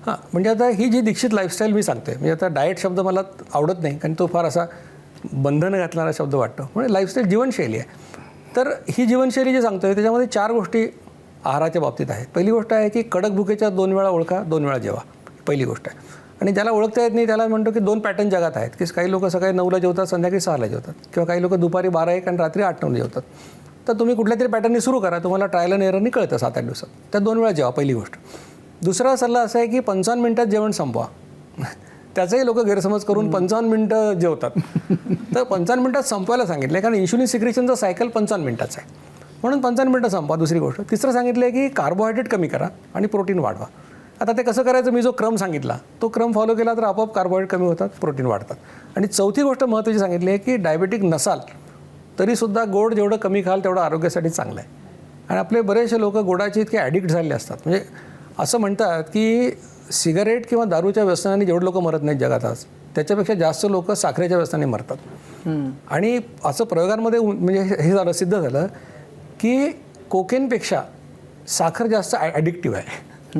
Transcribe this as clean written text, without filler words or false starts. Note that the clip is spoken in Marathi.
हां, म्हणजे आता ही जी दीक्षित लाईफस्टाईल मी सांगतोय, म्हणजे आता डाएट शब्द मला आवडत नाही कारण तो फार असा बंधन घातणारा शब्द वाटतो. म्हणजे लाईफस्टाईल जीवनशैली आहे. तर ही जीवनशैली जी सांगतोय त्याच्यामध्ये 4 गोष्टी आहाराच्या बाबतीत आहेत. पहिली गोष्ट आहे की कडक भुकेच्या 2 वेळा ओळखा, 2 वेळा जेवा. पहिली गोष्ट आहे. आणि ज्याला ओळखता येत नाही त्याला म्हणतो की 2 पॅटर्न जगात आहेत, की काही लोक सकाळी 9ला जेवतात, संध्याकाळी 6ला जेवतात, किंवा काही लोक दुपारी 12-1 आणि रात्री 8-9 जेवतात. तर तुम्ही कुठल्या तरी पॅटर्ननी सुरू करा, तुम्हाला ट्रायल अँड एररनी कळतं 7-8 दिवसात. त्या 2 वेळा जेवा, पहिली गोष्ट. दुसरा सल्ला असा आहे की 55 मिनिटात जेवण संपवा. त्याचाही लोक गैरसमज करून 55 मिनिटं जेवतात. तर 55 मिनिटात संपवायला सांगितलं आहे, कारण इन्शुलिन सिक्रेशनचा सायकल 55 मिनिटाचा आहे, म्हणून 55 मिनिटं संपवा. दुसरी गोष्ट. तिसरं सांगितलं आहे की कार्बोहायड्रेट कमी करा आणि प्रोटीन वाढवा. आता ते कसं करायचं, मी जो क्रम सांगितला तो क्रम फॉलो केला तर आपोआप कार्बोहायड्रेट कमी होतात, प्रोटीन वाढतात. आणि चौथी गोष्ट महत्त्वाची सांगितली आहे की डायबेटिक नसाल तरीसुद्धा गोड जेवढं कमी खाल तेवढं आरोग्यासाठी चांगलं आहे. आणि आपले बरेचसे लोक गोडाचे इतके ॲडिक्ट झालेले असतात. म्हणजे असं म्हणतात की सिगारेट किंवा दारूच्या व्यसनाने जेवढे लोक मरत नाहीत जगात आज, त्याच्यापेक्षा जास्त लोक साखरेच्या व्यसनाने मरतात. आणि असं प्रयोगांमध्ये म्हणजे हे झालं, सिद्ध झालं की कोकेनपेक्षा साखर जास्त ॲडिक्टिव्ह आहे.